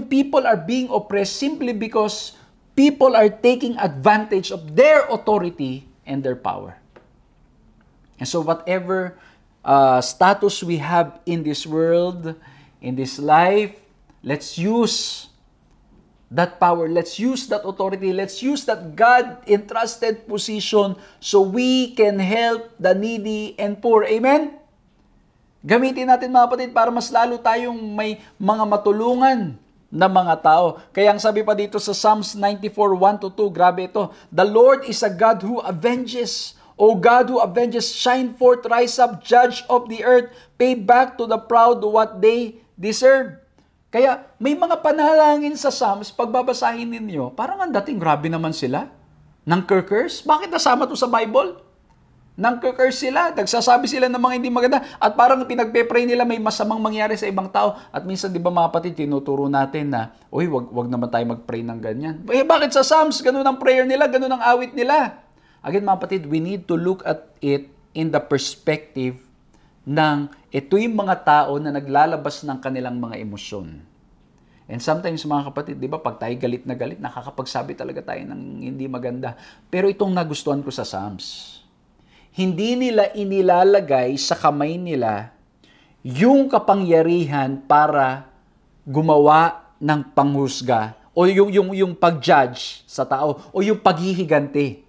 people are being oppressed simply because people are taking advantage of their authority and their power. And so whatever status we have in this world, in this life, let's use that power, let's use that authority, let's use that God-entrusted position so we can help the needy and poor. Amen? Gamitin natin, mga kapatid, para mas lalo tayong may mga matulungan na mga tao. Kaya ang sabi pa dito sa Psalms 94:1-2, grabe ito. The Lord is a God who avenges. O God who avenges, shine forth, rise up, judge of the earth, pay back to the proud what they deserve. Kaya may mga panalangin sa Psalms, pagbabasahin ninyo, parang ang dating grabe naman sila ng curse. Bakit nasama to sa Bible? Nang-curse sila, nagsasabi sila ng mga hindi maganda, at parang pinagpe-pray nila may masamang mangyari sa ibang tao. At minsan, di ba mga kapatid, tinuturo natin na, uy, wag naman tayo mag-pray ng ganyan. Eh, bakit sa Psalms, ganun ang prayer nila, ganun ang awit nila? Again, mga kapatid, we need to look at it in the perspective ng ito yung mga tao na naglalabas ng kanilang mga emosyon. And sometimes, mga kapatid, di ba, pag tayo galit na galit, nakakapagsabi talaga tayo ng hindi maganda. Pero itong nagustuhan ko sa Psalms, hindi nila inilalagay sa kamay nila yung kapangyarihan para gumawa ng panghusga o yung pag-judge sa tao o yung paghihiganti.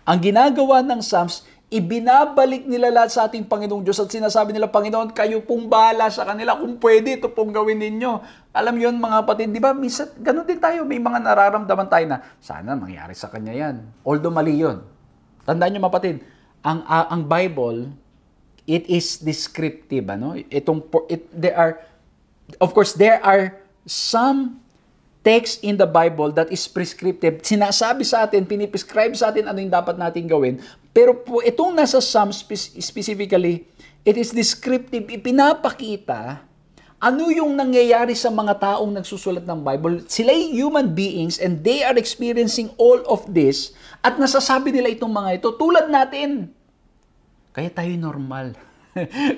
Ang ginagawa ng Psalms, ibinabalik nila lahat sa ating Panginoong Diyos at sinasabi nila, Panginoon, kayo pong bahala sa kanila kung pwede ito pong gawin ninyo. Alam yun, mga kapatid, di ba? Minsan, ganun din tayo. May mga nararamdaman tayo na, sana mangyari sa kanya yan. Although mali yun. Tandaan nyo, mga kapatid, ang Bible, it is descriptive, ano? There are some texts in the Bible that is prescriptive. Sinasabi sa atin, piniprescribe sa atin ano yung dapat natin gawin. Pero po, itong nasa Psalms specifically, it is descriptive. Ipinapakita ano yung nangyayari sa mga taong nagsusulat ng Bible. Sila human beings and they are experiencing all of this at nasasabi nila itong mga ito tulad natin. Kaya tayo normal.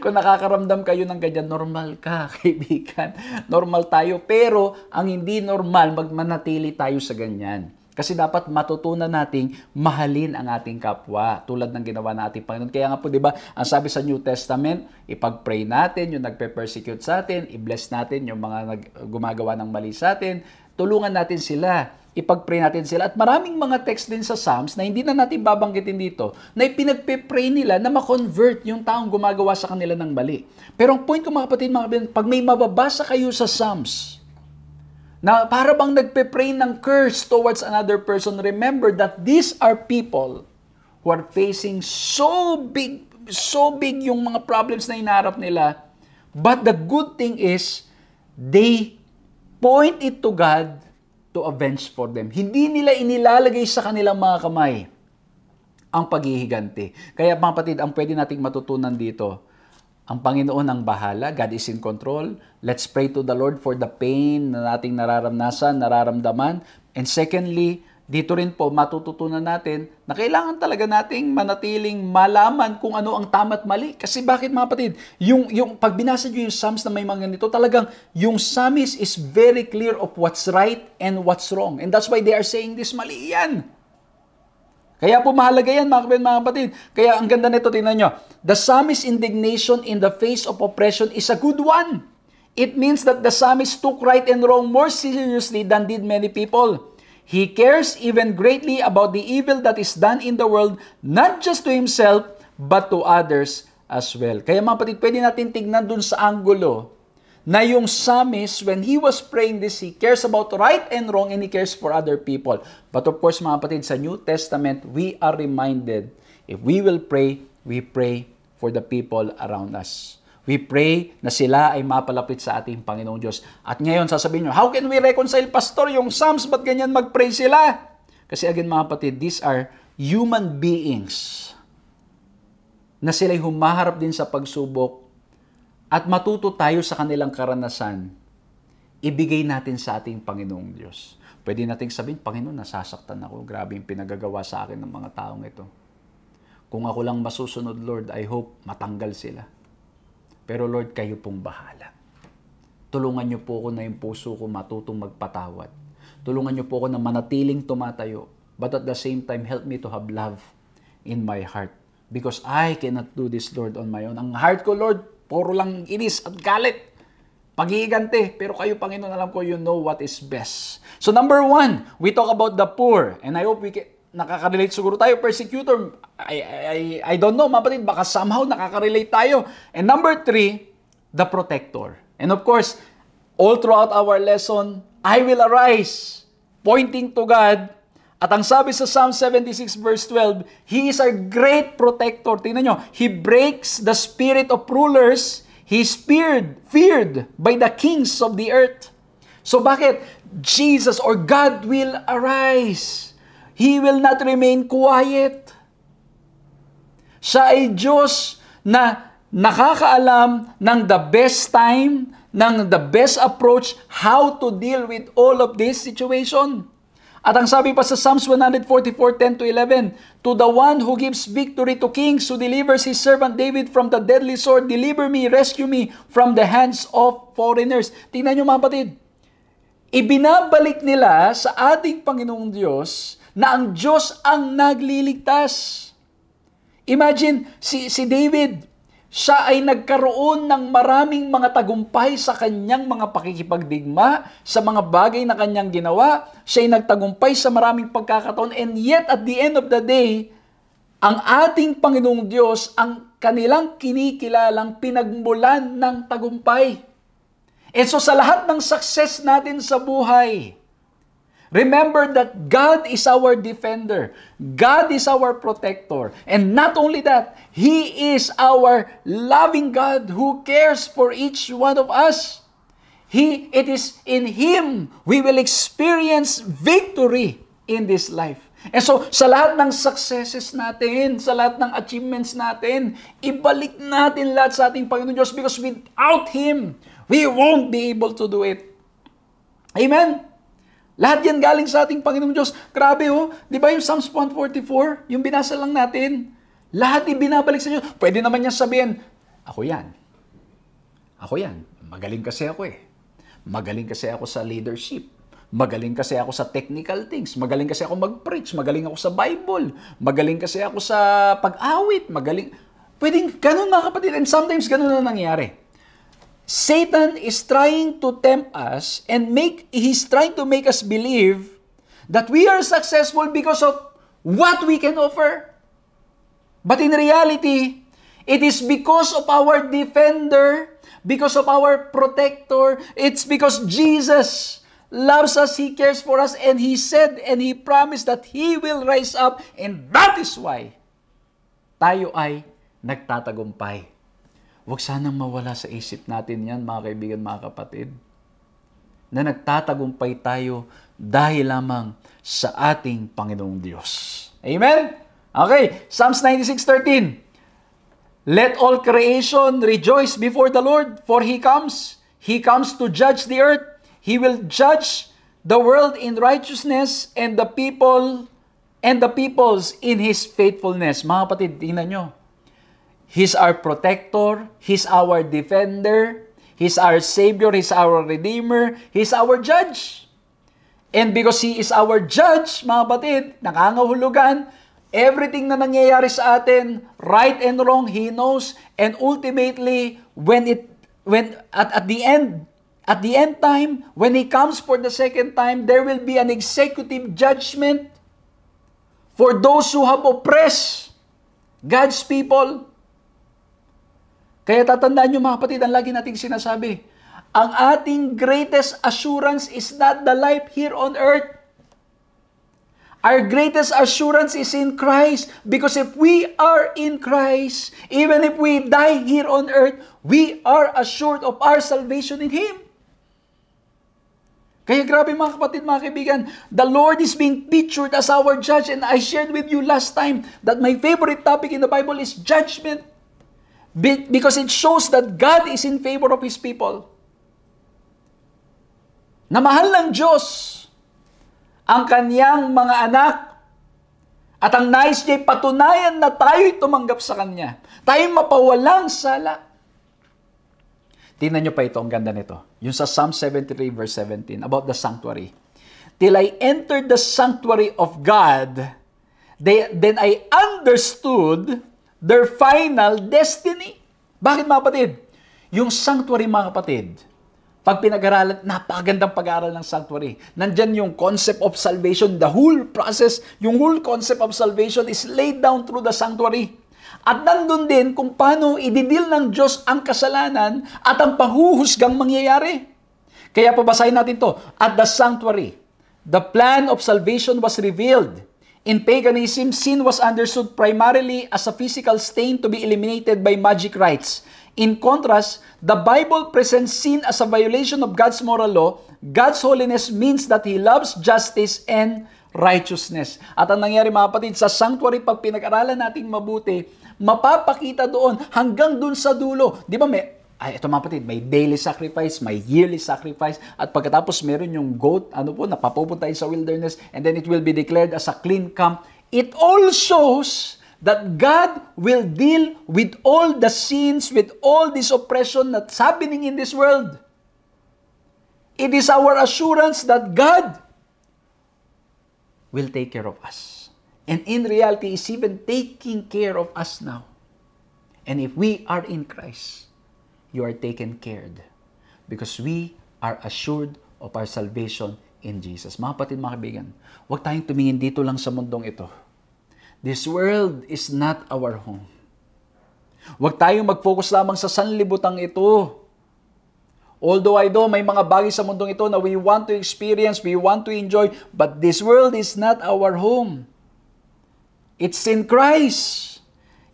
Kung nakakaramdam kayo ng ganyan, normal ka, kaibigan. Normal tayo. Pero ang hindi normal, magmanatili tayo sa ganyan. Kasi dapat matutunan nating mahalin ang ating kapwa tulad ng ginawa ng ating Panginoon. Kaya nga po, di ba, ang sabi sa New Testament, ipag-pray natin yung nagpe-persecute sa atin, i-bless natin yung mga gumagawa ng mali sa atin, tulungan natin sila, ipag-pray natin sila. At maraming mga text din sa Psalms na hindi na natin babanggitin dito, na ipinagpe-pray nila na ma-convert yung taong gumagawa sa kanila ng mali. Pero ang point ko, mga kapatid, pag may mababasa kayo sa Psalms, na para bang nagpe-pray ng curse towards another person, remember that these are people who are facing so big yung mga problems na inaharap nila. But the good thing is, they point it to God to avenge for them. Hindi nila inilalagay sa kanilang mga kamay ang paghihiganti. Kaya mga kapatid, ang pwede nating matutunan dito, ang Panginoon ang bahala. God is in control. Let's pray to the Lord for the pain na nating nararamdaman. And secondly, dito rin po matututunan natin na kailangan talaga nating manatiling malaman kung ano ang tama at mali. Kasi bakit, mga kapatid? Yung pag binasa nyo yung Psalms na may mga ganito, talagang yung Psalmist is very clear of what's right and what's wrong. And that's why they are saying this, mali yan. Kaya po mahalaga yan, mga kapatid. Kaya ang ganda nito, tingnan nyo. The psalmist's indignation in the face of oppression is a good one. It means that the psalmist took right and wrong more seriously than did many people. He cares even greatly about the evil that is done in the world, not just to himself, but to others as well. Kaya mga kapatid, pwede natin tignan dun sa anggulo na yung psalmist, when he was praying this, he cares about right and wrong and he cares for other people. But of course, mga kapatid, sa New Testament, we are reminded, if we will pray, we pray for the people around us. We pray na sila ay mapalapit sa ating Panginoong Diyos. At ngayon, sasabihin nyo, how can we reconcile, Pastor, yung Psalms, ba't ganyan mag-pray sila? Kasi again, mga kapatid, these are human beings na sila'y humaharap din sa pagsubok. At matuto tayo sa kanilang karanasan, ibigay natin sa ating Panginoong Diyos. Pwede nating sabihin, Panginoon, nasasaktan ako. Grabe yung pinagagawa sa akin ng mga taong ito. Kung ako lang masusunod, Lord, I hope matanggal sila. Pero Lord, kayo pong bahala. Tulungan niyo po ako na yung puso ko matutong magpatawad. Tulungan niyo po ako na manatiling tumatayo. But at the same time, help me to have love in my heart. Because I cannot do this, Lord, on my own. Ang heart ko, Lord, puro lang inis at galit. Pag-iigante. Pero kayo, Panginoon, alam ko, you know what is best. So number 1, we talk about the poor. And I hope nakaka-relate siguro tayo. Persecutor, I don't know, mapatid, baka somehow nakaka-relate tayo. And number 3, the protector. And of course, all throughout our lesson, I will arise, pointing to God. At ang sabi sa Psalm 76 verse 12, He is our great protector. Tingnan nyo, He breaks the spirit of rulers. He is feared by the kings of the earth. So bakit? Jesus or God will arise. He will not remain quiet. Siya ay Diyos na nakakaalam ng the best time, ng the best approach, how to deal with all of this situation. At ang sabi pa sa Psalms 144:10-11, "To the one who gives victory to kings, who delivers his servant David from the deadly sword, deliver me, rescue me from the hands of foreigners." Tingnan nyo mga kapatid, ibinabalik nila sa ating Panginoong Diyos na ang Diyos ang nagliligtas. Imagine, si David, siya ay nagkaroon ng maraming mga tagumpay sa kanyang mga pakikipagdigma, sa mga bagay na kanyang ginawa. Siya ay nagtagumpay sa maraming pagkakataon, and yet at the end of the day, ang ating Panginoong Diyos ang kanilang kinikilalang pinagmulan ng tagumpay. And so sa lahat ng success natin sa buhay, remember that God is our defender. God is our protector. And not only that, He is our loving God who cares for each one of us. It is in Him we will experience victory in this life. And so, sa lahat ng successes natin, sa lahat ng achievements natin, ibalik natin lahat sa ating Panginoon Diyos, because without Him, we won't be able to do it. Amen? Lahat yan galing sa ating Panginoong Diyos. Grabe di ba yung Psalms 144, yung binasa lang natin, lahat ibinabalik sa Diyos. Pwede naman niya sabihin, ako yan. Magaling kasi ako Magaling kasi ako sa leadership. Magaling kasi ako sa technical things. Magaling kasi ako mag-preach. Magaling ako sa Bible. Magaling kasi ako sa pag-awit. Pwedeng ganun mga kapatid. And sometimes ganun na nangyari. Satan is trying to tempt us and he's trying to make us believe that we are successful because of what we can offer. But in reality, it is because of our defender, because of our protector. It's because Jesus loves us, He cares for us, and He said and He promised that He will rise up, and that is why tayo ay nagtatagumpay. Huwag sanang mawala sa isip natin yan, mga kaibigan, mga kapatid, na nagtatagumpay tayo dahil lamang sa ating Panginoong Diyos. Amen? Okay, Psalms 96:13. "Let all creation rejoice before the Lord, for He comes. He comes to judge the earth. He will judge the world in righteousness and the peoples in His faithfulness." Mga kapatid, tingnan nyo. He's our protector. He's our defender. He's our Savior. He's our Redeemer. He's our judge. And because He is our judge, mga kapatid, nakangahulugan, everything na nangyayari sa atin, right and wrong, He knows. And ultimately, at the end time, when He comes for the second time, there will be an executive judgment for those who have oppressed God's people. Kaya tatandaan nyo mga kapatid, ang lagi nating sinasabi, ang ating greatest assurance is not the life here on earth. Our greatest assurance is in Christ, because if we are in Christ, even if we die here on earth, we are assured of our salvation in Him. Kaya grabe mga kapatid, mga kaibigan, the Lord is being pictured as our judge, and I shared with you last time that my favorite topic in the Bible is judgment, because it shows that God is in favor of His people. Na mahal ng Diyos ang Kanyang mga anak, at ang nais niya patunayan na tayo'y tumanggap sa Kanya. Tayo'y mapawalang sala. Tingnan nyo pa ito, ang ganda nito. Yung sa Psalm 73 verse 17, about the sanctuary. "Till I entered the sanctuary of God, then I understood their final destiny." Bakit mga kapatid? Yung sanctuary mga kapatid, pag pinag-aralan, napakagandang pag-aaral ng sanctuary. Nandyan yung concept of salvation, the whole process, yung whole concept of salvation is laid down through the sanctuary. At nandun din kung paano ididil ng Diyos ang kasalanan at ang panghuhusgang mangyayari. Kaya pabasahin natin to. "At the sanctuary, the plan of salvation was revealed. In paganism, sin was understood primarily as a physical stain to be eliminated by magic rites. In contrast, the Bible presents sin as a violation of God's moral law. God's holiness means that He loves justice and righteousness." At ang nangyari mga kapatid, sa sanctuary, pag pinag-aralan natin mabuti, Mapapakita doon hanggang doon sa dulo. Di ba ito mga kapatid, may daily sacrifice, may yearly sacrifice, at pagkatapos meron yung goat, napapupunta sa wilderness, and then it will be declared as a clean camp. It all shows that God will deal with all the sins, with all this oppression that's happening in this world. It is our assurance that God will take care of us. And in reality, is even taking care of us now. And if we are in Christ, you are taken care of because we are assured of our salvation in Jesus. Mga kapatid, mga kaibigan, huwag tayong tumingin dito lang sa mundong ito. This world is not our home. Huwag tayong mag-focus lamang sa sanlibutang ito. Although I know may mga bagay sa mundong ito na we want to experience, we want to enjoy, but this world is not our home. It's in Christ.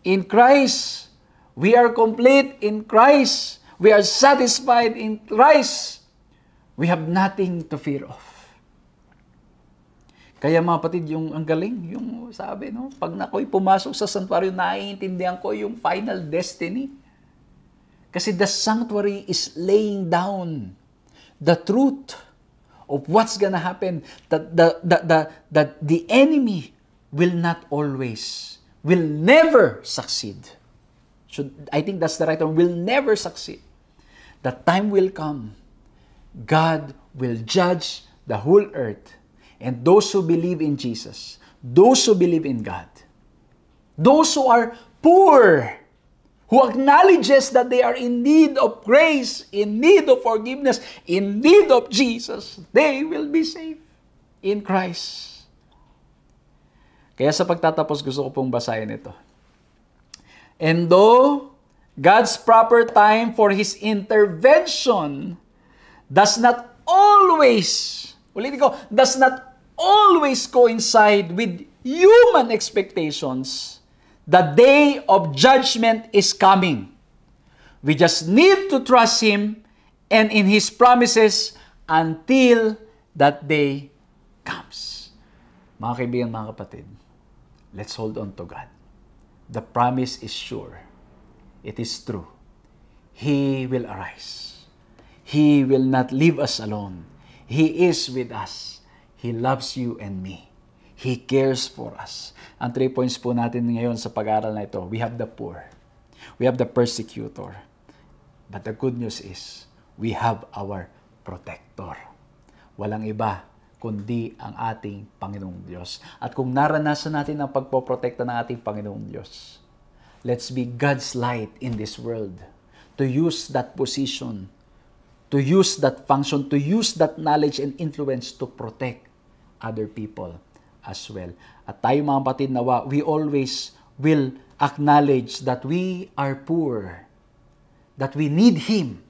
In Christ, we are complete. In Christ, we are satisfied. In Christ, we have nothing to fear of. Kaya mga kapatid, ang galing, yung sabi, pag ako'y pumasok sa sanctuary, naiintindihan ko yung final destiny. Kasi the sanctuary is laying down the truth of what's gonna happen. That the enemy will not always, will never succeed. I think that's the right term, will never succeed. The time will come. God will judge the whole earth. And those who believe in Jesus, those who believe in God, those who are poor, who acknowledges that they are in need of grace, in need of forgiveness, in need of Jesus, they will be saved in Christ. Kaya sa pagtatapos, gusto ko pong basahin ito. And though God's proper time for His intervention does not always, does not always coincide with human expectations, the day of judgment is coming. We just need to trust Him and in His promises until that day comes. Mga kaibigan, mga kapatid, let's hold on to God. The promise is sure. It is true. He will arise. He will not leave us alone. He is with us. He loves you and me. He cares for us. Ang 3 points po natin ngayon sa pag-aaral na ito, we have the poor. We have the persecutor. But the good news is, we have our protector. Walang iba kundi ang ating Panginoong Diyos. At kung naranasan natin ang pagpoprotekta ng ating Panginoong Diyos, let's be God's light in this world. To use that position, to use that function, to use that knowledge and influence to protect other people as well. At tayo mga kapatid, nawa, we always will acknowledge that we are poor, that we need Him.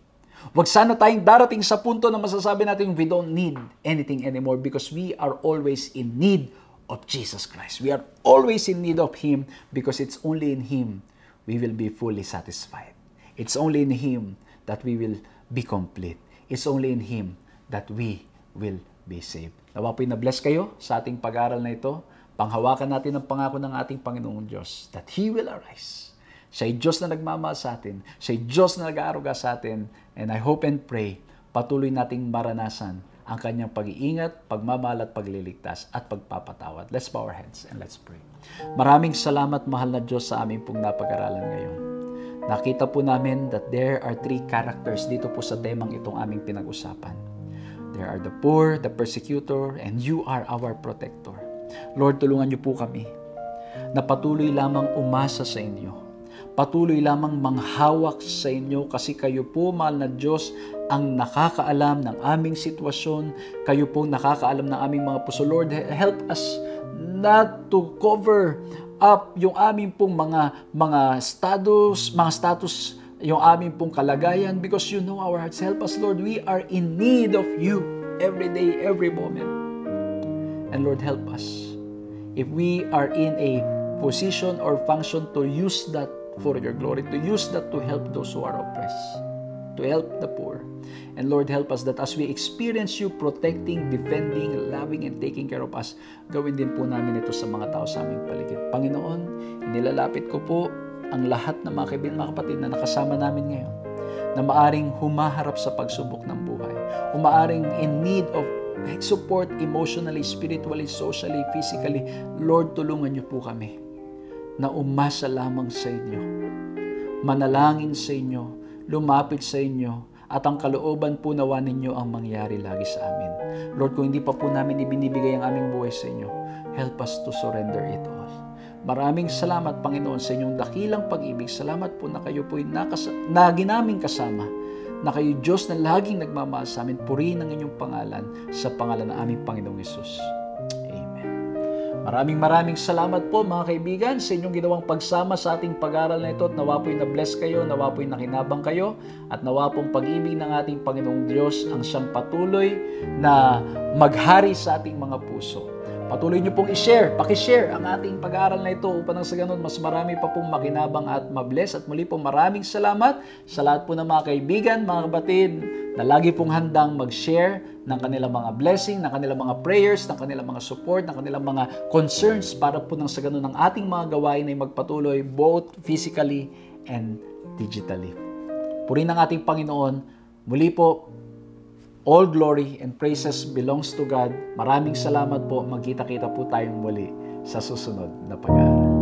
Huwag sana tayong darating sa punto na masasabi natin we don't need anything anymore because we are always in need of Jesus Christ. We are always in need of Him because it's only in Him we will be fully satisfied. It's only in Him that we will be complete. It's only in Him that we will be saved. Nawa po'y na-bless kayo sa ating pag-aaral na ito. Panghawakan natin ang pangako ng ating Panginoong Diyos that He will arise. Siya'y Diyos na nagmamahal sa atin. Siya'y Diyos na nag-aaruga sa atin. And I hope and pray, patuloy nating maranasan ang Kanyang pag-iingat, pagmamahal at pagliligtas at pagpapatawad. Let's bow our heads and let's pray. Maraming salamat, mahal na Diyos, sa aming pong napag-aralan ngayon. Nakita po namin that there are 3 characters dito po sa temang itong aming pinag-usapan. There are the poor, the persecutor, and you are our protector. Lord, tulungan niyo po kami na patuloy lamang umasa sa inyo. Patuloy lamang manghawak sa inyo kasi kayo po, mahal na Diyos, ang nakakaalam ng aming sitwasyon. Kayo po nakakaalam ng aming mga puso. Lord, help us not to cover up yung aming pong mga status, yung aming pong kalagayan because you know our hearts. Help us, Lord. We are in need of you every day, every moment. And Lord, help us. If we are in a position or function to use that for your glory, to use that to help those who are oppressed, to help the poor. And Lord, help us that as we experience you protecting, defending, loving, and taking care of us, gawin din po namin ito sa mga tao sa aming paligid. Panginoon, nilalapit ko po ang lahat ng mga kaibigan, mga kapatid na nakasama namin ngayon, na maaring humaharap sa pagsubok ng buhay, o maaring in need of support emotionally, spiritually, socially, physically. Lord, tulungan niyo po kami na umasa lamang sa inyo, manalangin sa inyo, lumapit sa inyo, at ang kalooban po nawa ninyo ang mangyari lagi sa amin. Lord, kung hindi pa po namin ibinibigay ang aming buhay sa inyo, help us to surrender it all. Maraming salamat, Panginoon, sa inyong dakilang pag-ibig. Salamat po na kayo po'y lagi naming kasama, na kayo, Diyos, na laging nagmamahal sa amin. Purihin ang inyong pangalan sa pangalan ng aming Panginoong Hesus. Amen. Maraming salamat po, mga kaibigan, sa inyong ginawang pagsama sa ating pag-aaral na ito, at nawa po'y na-bless kayo, nawa po'y nakinabang kayo, at nawa pong pag-ibig ng ating Panginoong Diyos ang siyang patuloy na maghari sa ating mga puso. Patuloy niyo pong i-share, pakishare ang ating pag-aaral na ito upang sa ganun mas marami pa pong makinabang at mabless. At muli po maraming salamat sa lahat po ng mga kaibigan, mga kapatid, na lagi pong handang mag-share ng kanilang mga blessing, ng kanilang mga prayers, ng kanilang mga support, ng kanilang mga concerns para po sa ganun ang ating mga gawain ay magpatuloy both physically and digitally. Purihin ang ating Panginoon. Muli po, all glory and praises belongs to God. Maraming salamat po. Magkita-kita po tayong muli sa susunod na pag-aaral.